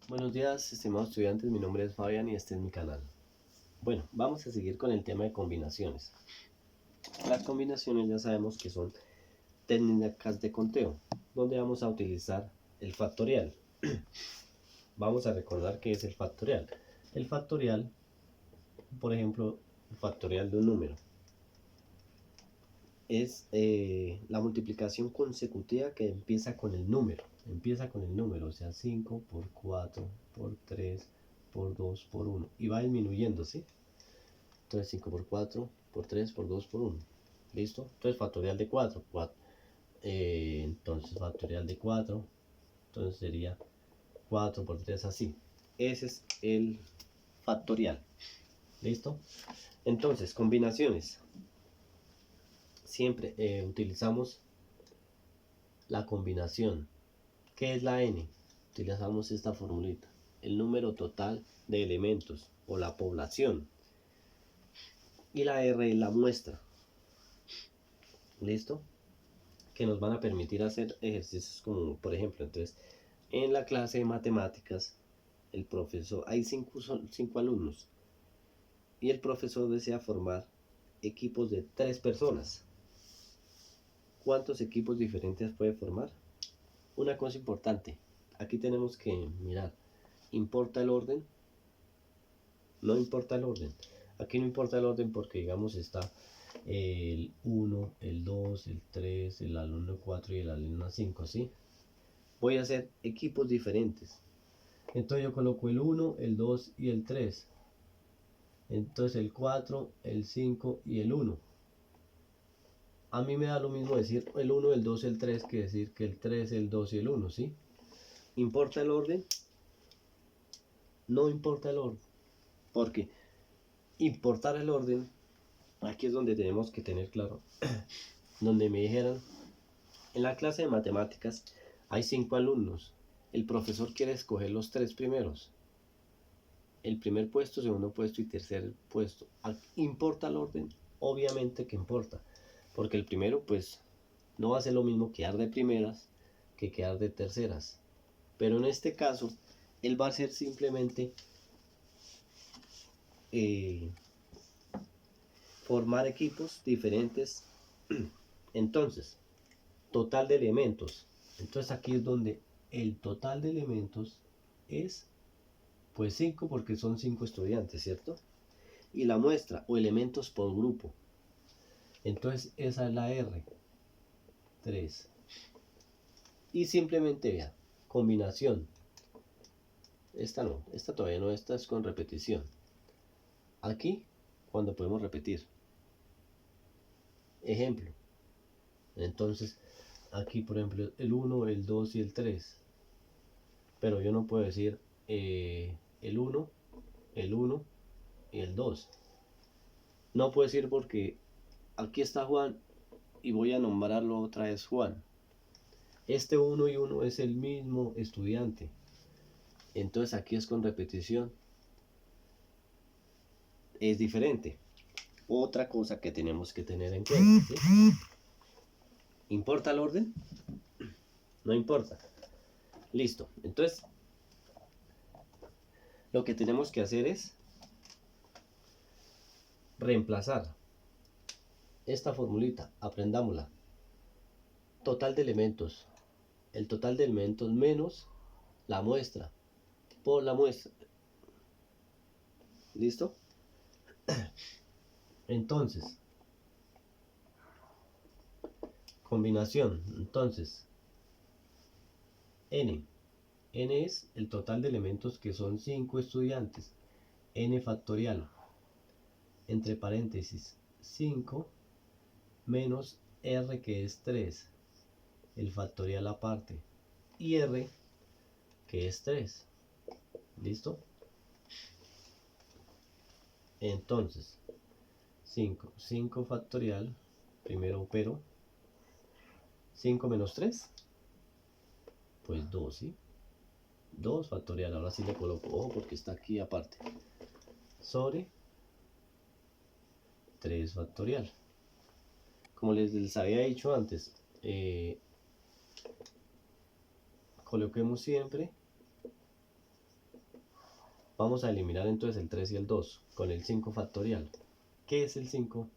Buenos días, estimados estudiantes, mi nombre es Fabián y este es mi canal. Bueno, vamos a seguir con el tema de combinaciones. Las combinaciones ya sabemos que son técnicas de conteo, donde vamos a utilizar el factorial. Vamos a recordar qué es el factorial. El factorial, por ejemplo, el factorial de un número, es la multiplicación consecutiva que empieza con el número. O sea, 5 por 4 por 3 por 2 por 1 y va disminuyendo, ¿sí? Entonces 5 por 4 por 3 por 2 por 1. ¿Listo? Entonces factorial de 4. Entonces factorial de 4. Entonces sería 4 por 3 así. Ese es el factorial. ¿Listo? Entonces, combinaciones. Siempre utilizamos la combinación. ¿Qué es la n? Utilizamos esta formulita. El número total de elementos o la población. Y la r es la muestra. ¿Listo? Que nos van a permitir hacer ejercicios como, por ejemplo, entonces, en la clase de matemáticas, el profesor, hay cinco alumnos, y el profesor desea formar equipos de 3 personas. ¿Cuántos equipos diferentes puede formar? Una cosa importante, aquí tenemos que mirar, ¿importa el orden? No importa el orden. Aquí no importa el orden porque, digamos, está el 1, el 2, el 3, el alumno 4 y el alumno 5, ¿sí? Voy a hacer equipos diferentes. Entonces yo coloco el 1, el 2 y el 3. Entonces el 4, el 5 y el 1. A mí me da lo mismo decir el 1, el 2, el 3 que decir que el 3, el 2 y el 1, ¿sí? ¿Importa el orden? No importa el orden. Porque importar el orden, aquí es donde tenemos que tener claro. Donde me dijeran, en la clase de matemáticas hay 5 alumnos. El profesor quiere escoger los 3 primeros. El primer puesto, segundo puesto y tercer puesto. ¿Importa el orden? Obviamente que importa. Porque el primero, pues, no va a ser lo mismo quedar de primeras que quedar de terceras. Pero en este caso, él va a ser simplemente formar equipos diferentes. Entonces, total de elementos. Entonces aquí es donde el total de elementos es pues 5 porque son 5 estudiantes, ¿cierto? Y la muestra o elementos por grupo. Entonces esa es la R. 3. Y simplemente vea, combinación. Esta no, esta todavía no, esta es con repetición. Aquí, cuando podemos repetir. Ejemplo. Entonces, aquí por ejemplo el 1, el 2 y el 3. Pero yo no puedo decir el 1 y el 2. No puedo decir porque aquí está Juan y voy a nombrarlo otra vez Juan. Este 1 y 1 es el mismo estudiante. Entonces aquí es con repetición. Es diferente. Otra cosa que tenemos que tener en cuenta, ¿sí? ¿Importa el orden? No importa. Listo. Entonces, lo que tenemos que hacer es reemplazar esta formulita. Aprendámosla. Total de elementos. El total de elementos menos la muestra. Por la muestra. ¿Listo? Entonces, combinación. Entonces, n. N es el total de elementos que son 5 estudiantes. N factorial. Entre paréntesis 5 menos r que es 3. El factorial aparte. Y r que es 3. ¿Listo? Entonces, 5 factorial. Primero pero. 5 menos 3. Pues 2, ¿sí? 2 factorial, ahora sí le coloco, ojo porque está aquí aparte, sobre 3 factorial. Como les había dicho antes, coloquemos siempre Vamos a eliminar entonces el 3 y el 2 con el 5 factorial. ¿Qué es el 5?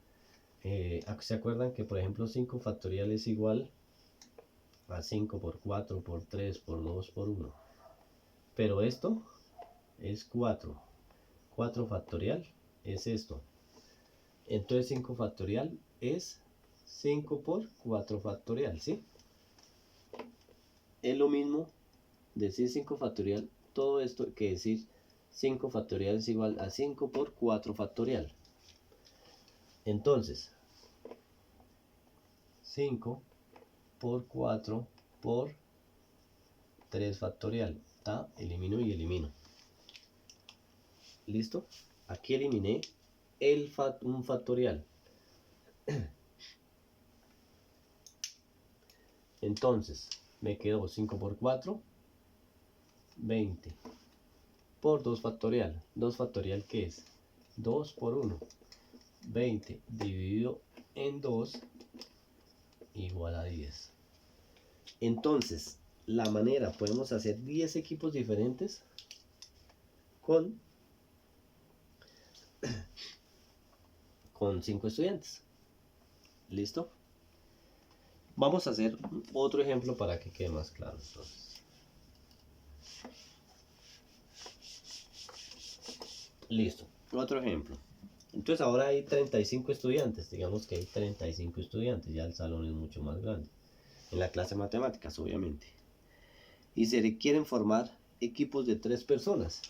¿Se acuerdan que por ejemplo 5 factorial es igual a 5 por 4 por 3 por 2 por 1? Pero esto es 4. 4 factorial es esto. Entonces 5 factorial es 5 por 4 factorial, ¿sí? Es lo mismo decir 5 factorial, todo esto, que decir 5 factorial es igual a 5 por 4 factorial. Entonces, 5 por 4 por 3 factorial. Elimino y elimino. ¿Listo? Aquí eliminé un factorial. Entonces, me quedó 5 por 4, 20. Por 2 factorial. 2 factorial, ¿qué es? 2 por 1. 20 dividido en 2 igual a 10. Entonces, la manera, podemos hacer 10 equipos diferentes con 5 estudiantes. ¿Listo? Vamos a hacer otro ejemplo para que quede más claro. Entonces, listo, otro ejemplo. Entonces ahora hay 35 estudiantes. Digamos que hay 35 estudiantes. Ya el salón es mucho más grande. En la clase de matemáticas, obviamente. Y se requieren formar equipos de 3 personas.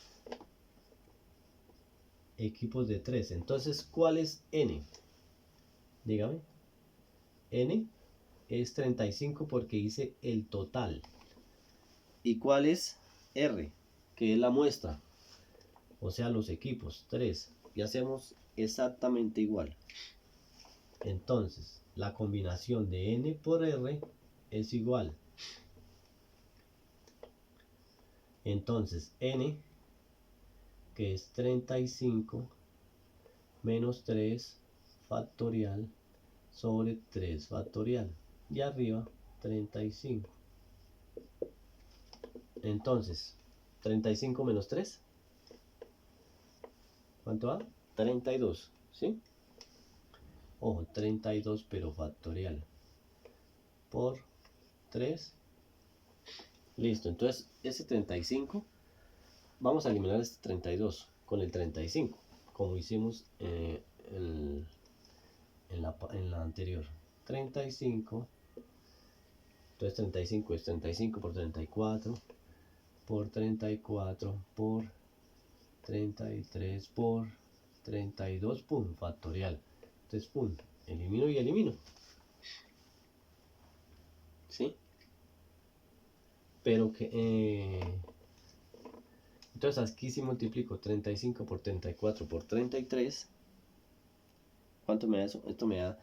Equipos de 3. Entonces, ¿cuál es N? Dígame. N es 35 porque hice el total. ¿Y cuál es R? Que es la muestra. O sea, los equipos, 3. Y hacemos exactamente igual. Entonces, la combinación de N por R es igual. Entonces, N, que es 35, menos 3 factorial sobre 3 factorial. Y arriba, 35. Entonces, 35 menos 3. ¿Cuánto da? 32, ¿sí? Ojo, 32 pero factorial. Por 3. Listo, entonces ese 35, vamos a eliminar este 32 con el 35, como hicimos en la anterior. 35, entonces 35 es 35 por 34, por 34, por 33, por 32, pum, factorial. Entonces, pum, elimino y elimino. ¿Sí? Pero que... entonces aquí si multiplico 35 por 34 por 33. ¿Cuánto me da eso? Esto me da,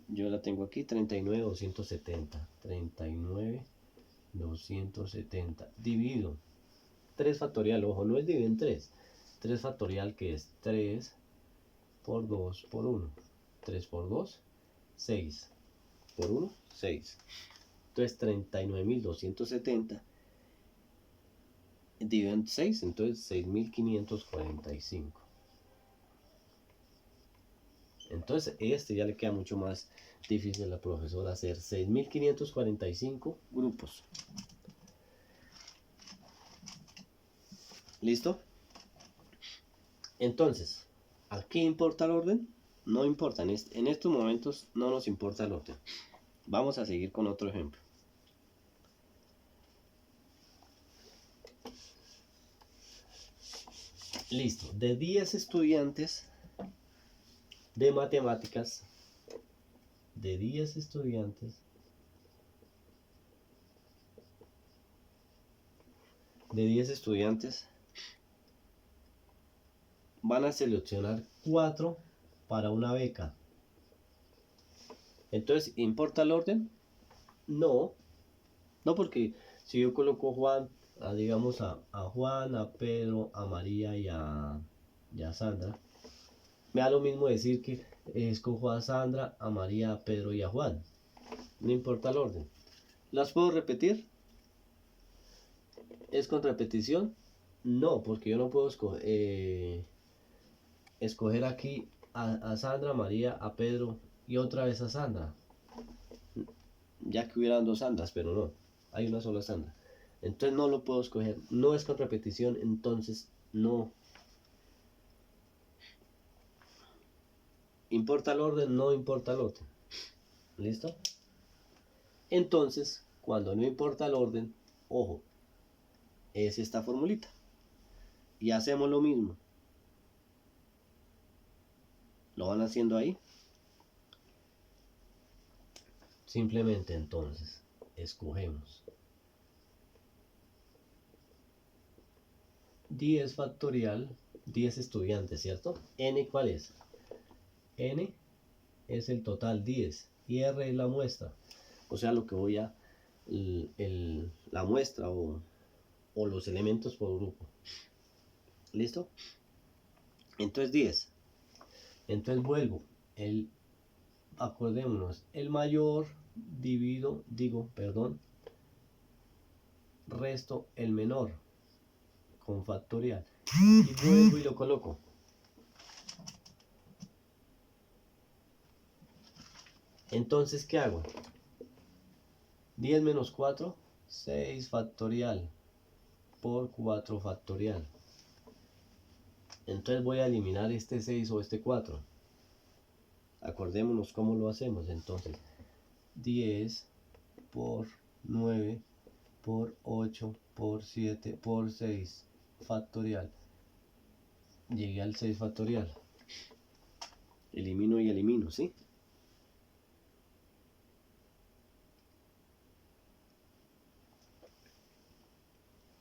yo la tengo aquí, 39,270. 39,270. Divido 3 factorial, ojo, no es dividido en 3. 3 factorial, que es 3 por 2 por 1. 3 por 2, 6. Por 1, 6. Entonces 39,270 dividido en 6, entonces 6,545. Entonces este ya le queda mucho más difícil a la profesora hacer 6,545 grupos. ¿Listo? Entonces, ¿aquí importa el orden? No importa, en estos momentos no nos importa el orden. Vamos a seguir con otro ejemplo. Listo, de 10 estudiantes de matemáticas, de 10 estudiantes, van a seleccionar 4 para una beca. Entonces, ¿importa el orden? No, no, porque si yo coloco Juan, digamos a Juan, a Pedro, a María y a Sandra, me da lo mismo decir que escojo a Sandra, a María, a Pedro y a Juan. No importa el orden. ¿Las puedo repetir? ¿Es con repetición? No, porque yo no puedo escoger aquí a Sandra, María, a Pedro y otra vez a Sandra. Ya que hubieran dos Sandras, pero no, hay una sola Sandra. Entonces no lo puedo escoger. No es con repetición, entonces no. Importa el orden, no importa el orden. ¿Listo? Entonces, cuando no importa el orden, ojo, es esta formulita. Y hacemos lo mismo. Lo van haciendo ahí. Simplemente entonces, escogemos 10 factorial, 10 estudiantes, ¿cierto? N, ¿cuál es? N es el total 10 y R es la muestra. O sea, lo que voy a, la muestra o los elementos por grupo. ¿Listo? Entonces 10. Entonces vuelvo. Acordémonos, el mayor resto el menor con factorial. Y vuelvo y lo coloco. Entonces, ¿qué hago? 10 menos 4, 6 factorial por 4 factorial. Entonces voy a eliminar este 6 o este 4. Acordémonos cómo lo hacemos. Entonces, 10 por 9 por 8 por 7 por 6 factorial. Llegué al 6 factorial. Elimino y elimino, ¿sí?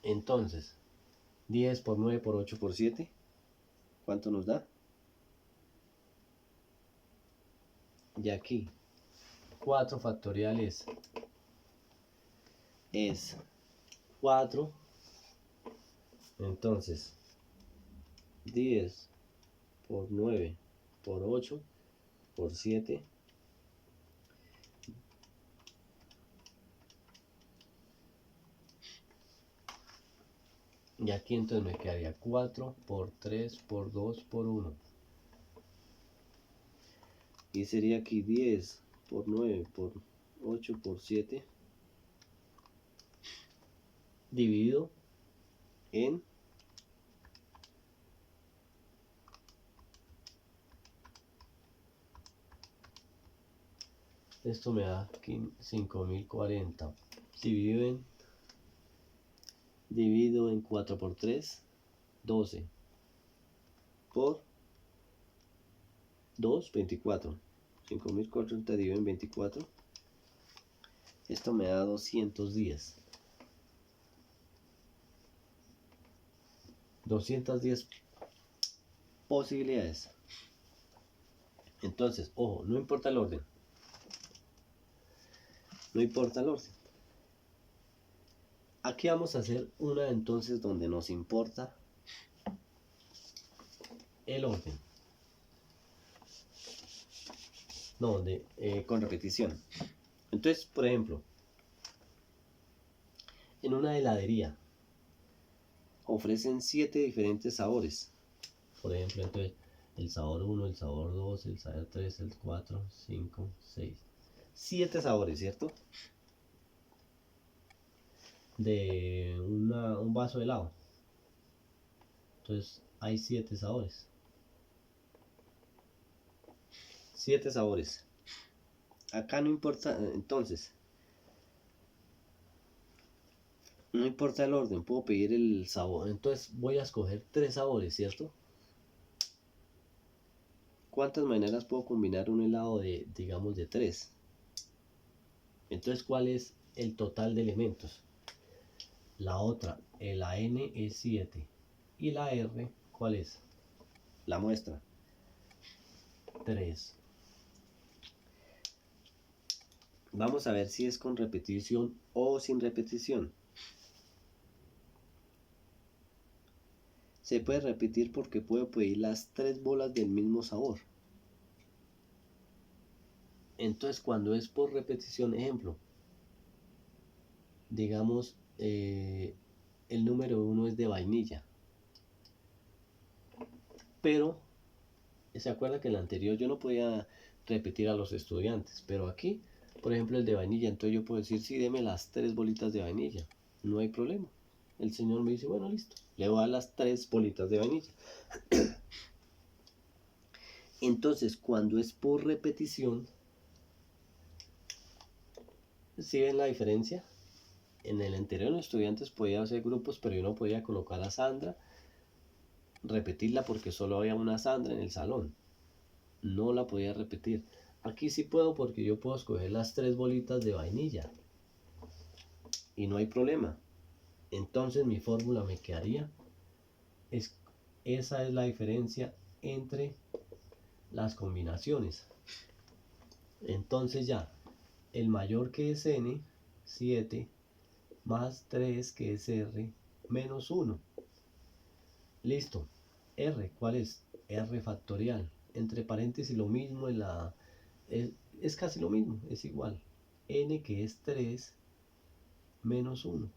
Entonces, 10 por 9 por 8 por 7, ¿cuánto nos da? Y aquí, 4 factoriales es 4. Entonces, 10 por 9 por 8 por 7. Y aquí entonces me quedaría 4 por 3 por 2 por 1. Y sería aquí 10 por 9 por 8 por 7 dividido en esto me da 5040 dividido en 4 por 3 12 por 2 24 5040 dividido en 24, esto me da 210 posibilidades. Entonces, ojo, no importa el orden. No importa el orden. Aquí vamos a hacer una entonces donde nos importa el orden. No, con repetición. Entonces, por ejemplo, en una heladería ofrecen 7 diferentes sabores. Por ejemplo, entonces, el sabor 1, el sabor 2, el sabor 3, el 4, 5, 6. 7 sabores, ¿cierto? De un vaso de helado. Entonces, hay 7 sabores. 7 sabores. Acá no importa, entonces, no importa el orden, puedo pedir el sabor. Entonces voy a escoger 3 sabores, ¿cierto? ¿Cuántas maneras puedo combinar un helado de, digamos, de 3? Entonces, ¿cuál es el total de elementos? La otra, la N es 7. Y la R, ¿cuál es? La muestra. 3. Vamos a ver si es con repetición o sin repetición. Se puede repetir porque puedo pedir las 3 bolas del mismo sabor. Entonces, cuando es por repetición, ejemplo, digamos, el número 1 es de vainilla. Pero se acuerda que en el anterior yo no podía repetir a los estudiantes, pero aquí, por ejemplo, el de vainilla, entonces yo puedo decir, sí, deme las 3 bolitas de vainilla, no hay problema. El señor me dice, bueno, listo, le voy a dar las 3 bolitas de vainilla. Entonces, cuando es por repetición, ¿sí ven la diferencia? En el anterior los estudiantes podían hacer grupos, pero yo no podía colocar a Sandra, repetirla porque solo había una Sandra en el salón. No la podía repetir. Aquí sí puedo porque yo puedo escoger las 3 bolitas de vainilla. Y no hay problema. Entonces mi fórmula me quedaría. Esa es la diferencia entre las combinaciones. Entonces ya, el mayor que es n, 7, más 3 que es r, menos 1. Listo. R, ¿cuál es? R factorial. Entre paréntesis lo mismo en la... Es casi lo mismo, es igual. N que es 3 menos 1.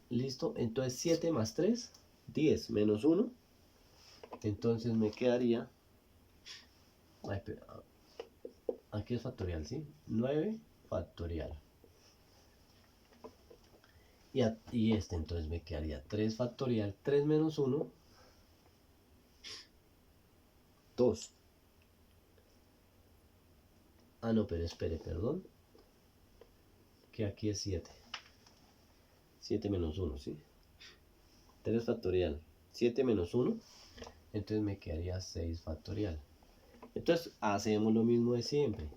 Listo, entonces 7 más 3, 10 menos 1. Entonces me quedaría... Aquí es factorial, ¿sí? 9 factorial. Y este entonces me quedaría 3 factorial, 3 menos 1, 2. Ah, no, pero espere, perdón. Que aquí es 7. 7 menos 1, ¿sí? 3 factorial, 7 menos 1. Entonces me quedaría 6 factorial. Entonces hacemos lo mismo de siempre.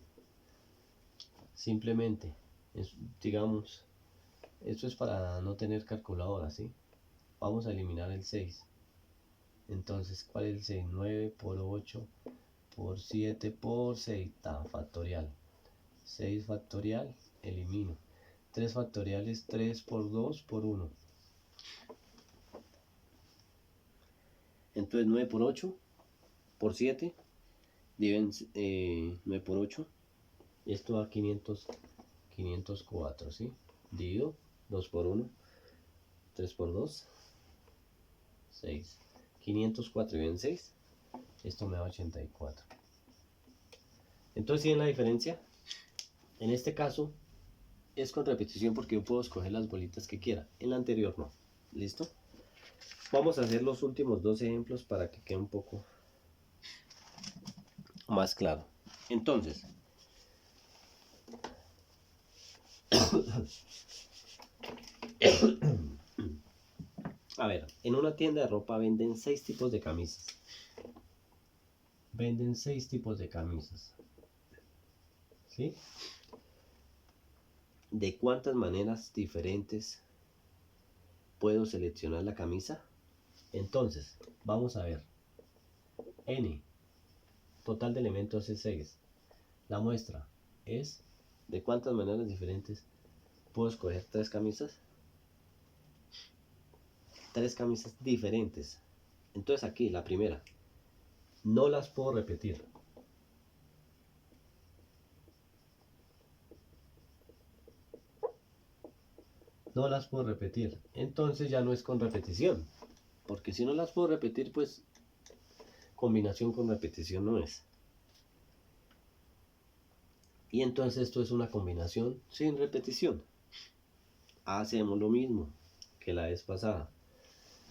Simplemente, digamos, esto es para no tener calculadora, ¿sí? Vamos a eliminar el 6. Entonces, ¿cuál es el 6? 9 por 8 por 7 por 6, tan factorial. 6 factorial, elimino. 3 factorial es 3 por 2 por 1. Entonces 9 por 8 por 7, dividen 9 por 8. Esto da 504, ¿sí? Divido 2 por 1, 3 por 2, 6. 504 y ven 6. Esto me da 84. Entonces, ¿sí ven la diferencia? En este caso es con repetición porque yo puedo escoger las bolitas que quiera. En la anterior no. ¿Listo? Vamos a hacer los últimos 2 ejemplos para que quede un poco más claro. Entonces, a ver, en una tienda de ropa venden 6 tipos de camisas. Venden 6 tipos de camisas. ¿Sí? ¿De cuántas maneras diferentes puedo seleccionar la camisa? Entonces, vamos a ver. N, total de elementos es 6. La muestra es de cuántas maneras diferentes puedo escoger 3 camisas. 3 camisas diferentes. Entonces aquí, la primera, no las puedo repetir. No las puedo repetir. Entonces ya no es con repetición. Porque si no las puedo repetir, pues combinación con repetición no es. Y entonces esto es una combinación sin repetición. Hacemos lo mismo que la vez pasada.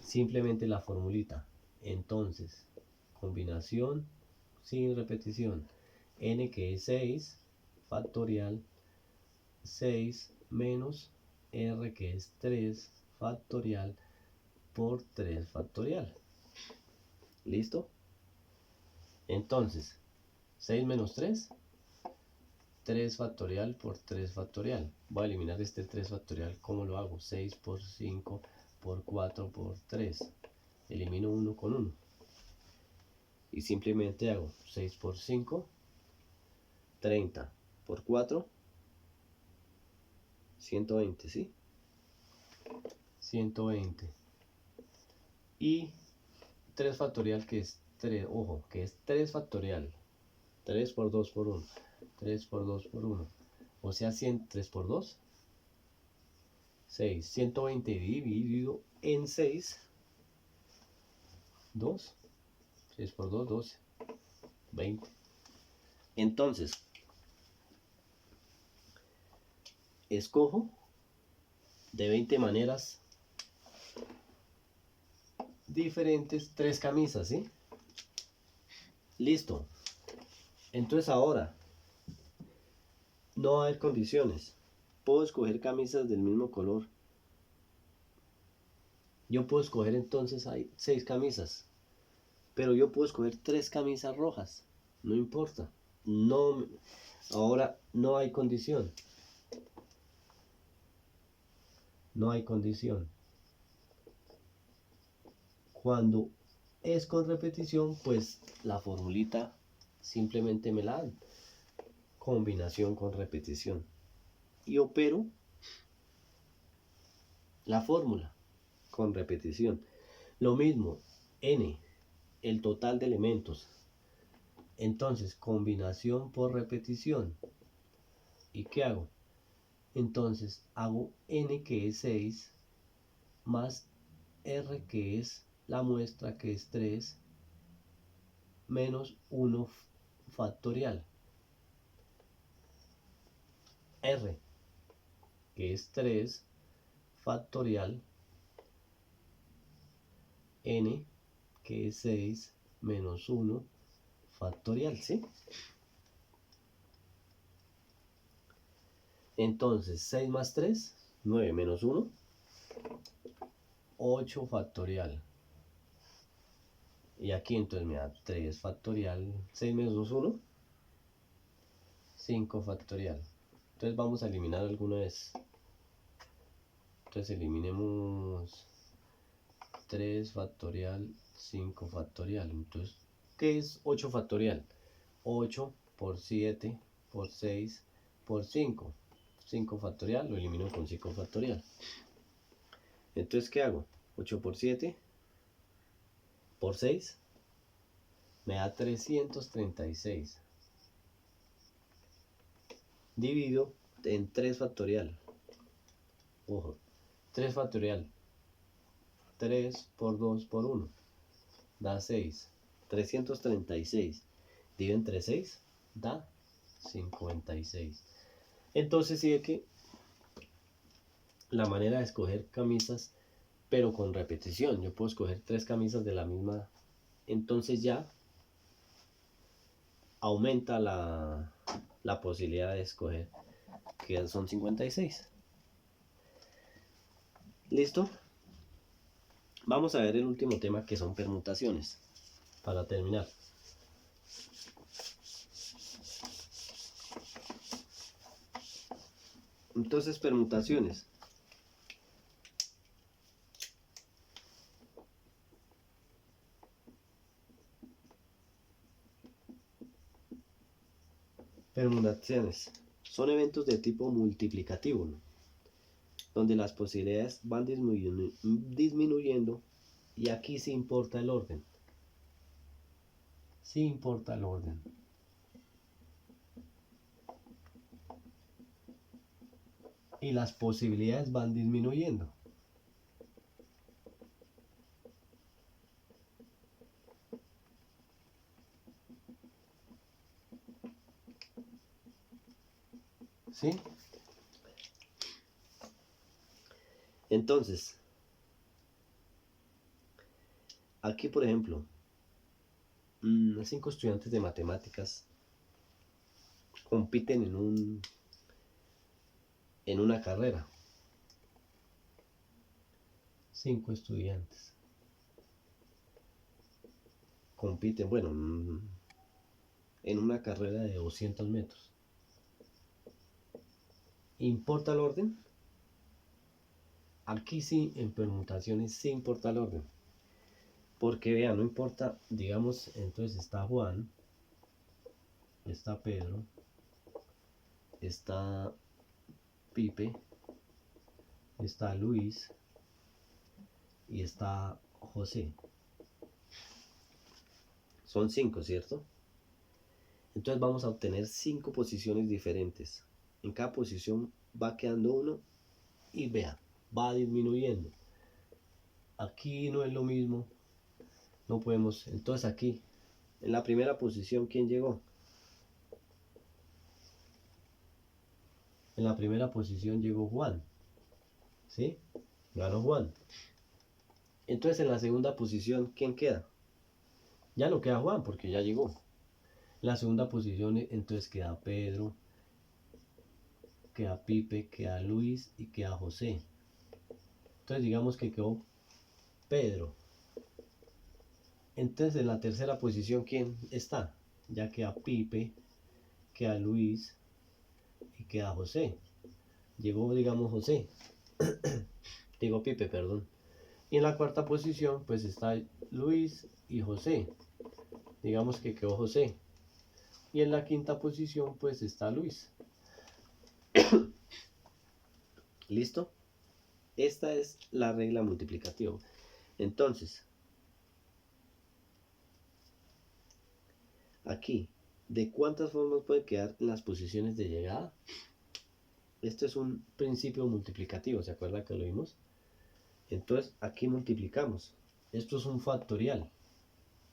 Simplemente la formulita. Entonces, combinación sin repetición. N que es 6 factorial 6 menos R que es 3 factorial por 3 factorial. ¿Listo? Entonces, 6 menos 3, 3 factorial por 3 factorial. Voy a eliminar este 3 factorial. ¿Cómo lo hago? 6 por 5 por 4 por 3. Elimino 1 con 1. Y simplemente hago 6 por 5, 30 por 4, 120, ¿sí? 120. Y 3 factorial que es 3, ojo, que es 3 factorial. 3 por 2 por 1. 3 por 2 por 1. O sea, 100, 3 por 2. 6. 120 dividido en 6. 2. 6 por 2, 12. 20. Entonces, escojo de 20 maneras diferentes 3 camisas, ¿sí? Listo. Entonces ahora no va a haber condiciones. Puedo escoger camisas del mismo color. Yo puedo escoger entonces, hay 6 camisas. Pero yo puedo escoger 3 camisas rojas. No importa. No, ahora no hay condición. No hay condición. Cuando es con repetición, pues la formulita simplemente me la dan. Combinación con repetición. Y opero la fórmula con repetición. Lo mismo, n, el total de elementos. Entonces, combinación por repetición. ¿Y qué hago? Entonces, hago n, que es 6, más r, que es la muestra, que es 3, menos 1 factorial. R, que es 3, factorial, n, que es 6, menos 1 factorial, ¿sí? Entonces, 6 más 3, 9 menos 1, 8 factorial. Y aquí entonces me da 3 factorial, 6 menos 1, 5 factorial. Entonces vamos a eliminar alguna vez. Entonces eliminemos 3 factorial, 5 factorial. Entonces, ¿qué es 8 factorial? 8 por 7 por 6 por 5. 5 factorial lo elimino con 5 factorial. Entonces, ¿qué hago? 8 por 7 por 6 me da 336. Divido en 3 factorial. Ojo, 3 factorial. 3 por 2 por 1 da 6. 336 dividido entre 6 da 56. Entonces sigue que la manera de escoger camisas, pero con repetición. Yo puedo escoger 3 camisas de la misma. Entonces ya aumenta la posibilidad de escoger, que son 56. ¿Listo? Vamos a ver el último tema, que son permutaciones, para terminar. Entonces, permutaciones. Permutaciones son eventos de tipo multiplicativo, ¿no? Donde las posibilidades van disminuyendo, y aquí sí importa el orden. Sí importa el orden. Y las posibilidades van disminuyendo. ¿Sí? Entonces, aquí por ejemplo, 5 estudiantes de matemáticas compiten en una carrera. 5 estudiantes compiten, bueno, en una carrera de 200 metros. ¿Importa el orden? Aquí sí, en permutaciones sí importa el orden. Porque vean, no importa, digamos, entonces está Juan, está Pedro, está Pipe, está Luis y está José. Son 5, ¿cierto? Entonces vamos a obtener 5 posiciones diferentes. En cada posición va quedando uno, y vean, va disminuyendo. Aquí no es lo mismo, no podemos. Entonces aquí, en la primera posición, ¿quién llegó? En la primera posición llegó Juan, ¿sí? Ganó Juan. Entonces en la segunda posición, ¿quién queda? Ya no queda Juan porque ya llegó. La segunda posición entonces queda Pedro, queda Pipe, queda Luis y queda José. Entonces digamos que quedó Pedro. Entonces en la tercera posición, ¿quién está? Ya queda Pipe, queda Luis y queda José. Llegó, digamos, José. Llegó Pipe, perdón. Y en la cuarta posición, pues está Luis y José. Digamos que quedó José. Y en la quinta posición, pues está Luis. ¿Listo? Esta es la regla multiplicativa. Entonces, aquí, ¿de cuántas formas puede quedar las posiciones de llegada? Esto es un principio multiplicativo, ¿se acuerda que lo vimos? Entonces, aquí multiplicamos. Esto es un factorial.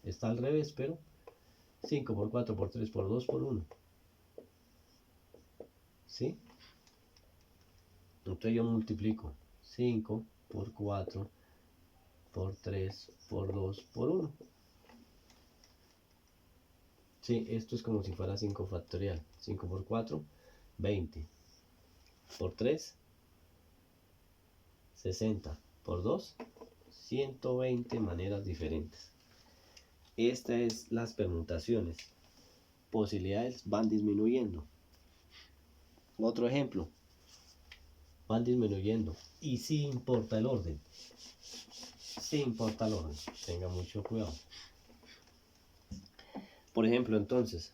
Está al revés, pero 5 por 4 por 3 por 2 por 1. ¿Sí? Entonces yo multiplico 5 por 4 por 3 por 2 por 1. Sí, esto es como si fuera 5 factorial. 5 por 4, 20. Por 3, 60. Por 2, 120 maneras diferentes. Estas es las permutaciones. Posibilidades van disminuyendo. Otro ejemplo. Van disminuyendo. Y sí importa el orden. Sí importa el orden. Tenga mucho cuidado. Por ejemplo, entonces,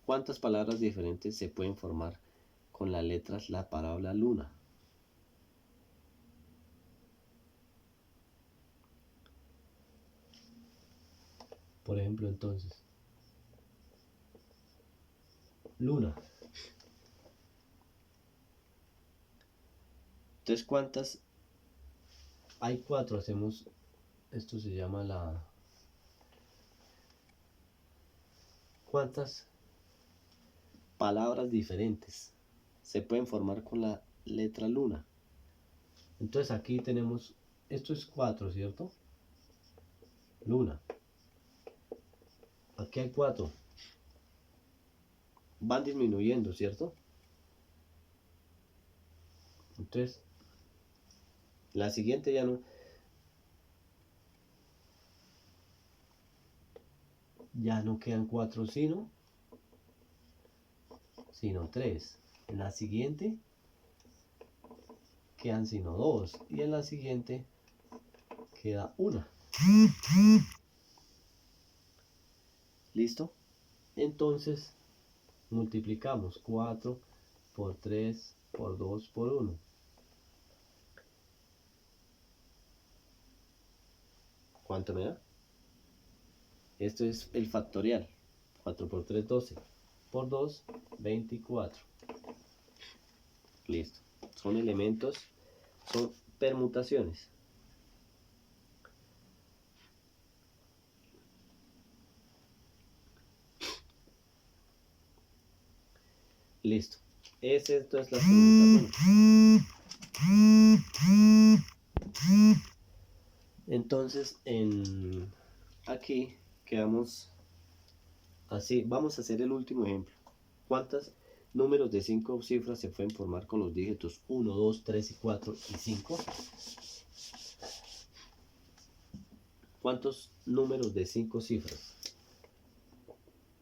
¿cuántas palabras diferentes se pueden formar con las letras la palabra luna? Por ejemplo, entonces, luna. Entonces, ¿cuántas? Hay 4, hacemos, esto se llama la... ¿Cuántas palabras diferentes se pueden formar con la letra luna? Entonces aquí tenemos, esto es 4, ¿cierto? Luna. Aquí hay 4. Van disminuyendo, ¿cierto? Entonces, la siguiente ya no quedan 4 sino 3. En la siguiente quedan sino 2. Y en la siguiente queda 1. ¿Listo? Entonces multiplicamos 4 por 3 por 2 por 1. ¿Cuánto me da? Esto es el factorial. 4 por 3, 12. Por 2, 24. Listo. Son elementos, son permutaciones. Listo. Esto es la permutación. Entonces, aquí quedamos así. Vamos a hacer el último ejemplo. ¿Cuántos números de 5 cifras se pueden formar con los dígitos 1, 2, 3 y 4 y 5? ¿Cuántos números de 5 cifras?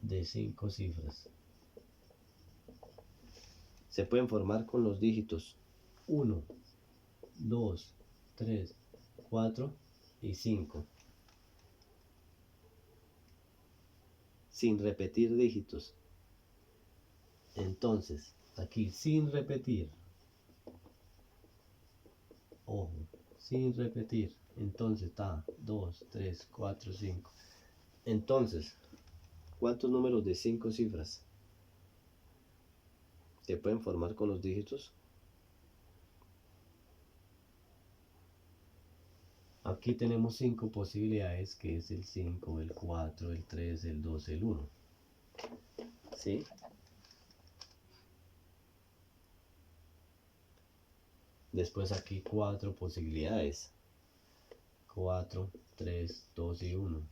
De 5 cifras se pueden formar con los dígitos 1, 2, 3, 4 y 5. Sin repetir dígitos. Entonces, aquí sin repetir. Ojo, sin repetir. Entonces está 2, 3, 4, 5. Entonces, ¿cuántos números de 5 cifras se pueden formar con los dígitos? Aquí tenemos 5 posibilidades, que es el 5, el 4, el 3, el 2, el 1. ¿Sí? Después aquí 4 posibilidades. 4, 3, 2 y 1.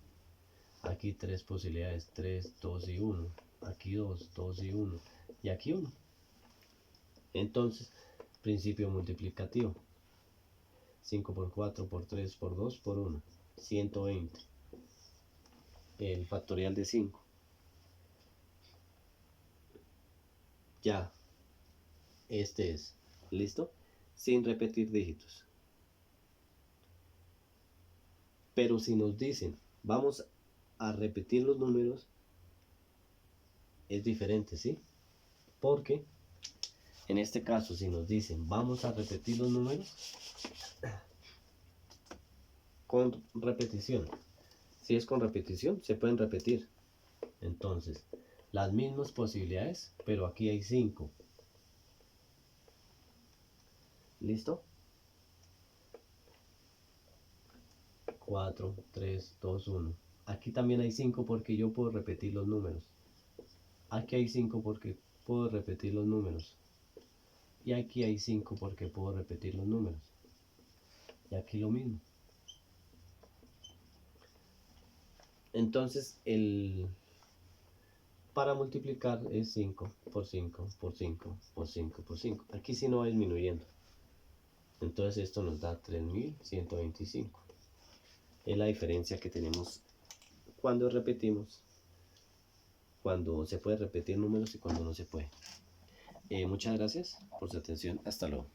Aquí 3 posibilidades. 3, 2 y 1. Aquí 2, 2 y 1. Y aquí 1. Entonces, principio multiplicativo. 5 por 4 por 3 por 2 por 1. 120. El factorial de 5. Ya. Este es. ¿Listo? Sin repetir dígitos. Pero si nos dicen, vamos a repetir los números, es diferente, ¿sí? Porque en este caso, si nos dicen, vamos a repetir los números, con repetición. Si es con repetición, se pueden repetir. Entonces, las mismas posibilidades, pero aquí hay 5. ¿Listo? 4, 3, 2, 1. Aquí también hay 5 porque yo puedo repetir los números. Aquí hay 5 porque puedo repetir los números. Y aquí hay 5 porque puedo repetir los números. Y aquí lo mismo. Entonces, para multiplicar es 5 por 5 por 5 por 5 por 5. Aquí sí no va disminuyendo. Entonces esto nos da 3125. Es la diferencia que tenemos cuando repetimos, cuando se puede repetir números y cuando no se puede. Muchas gracias por su atención. Hasta luego.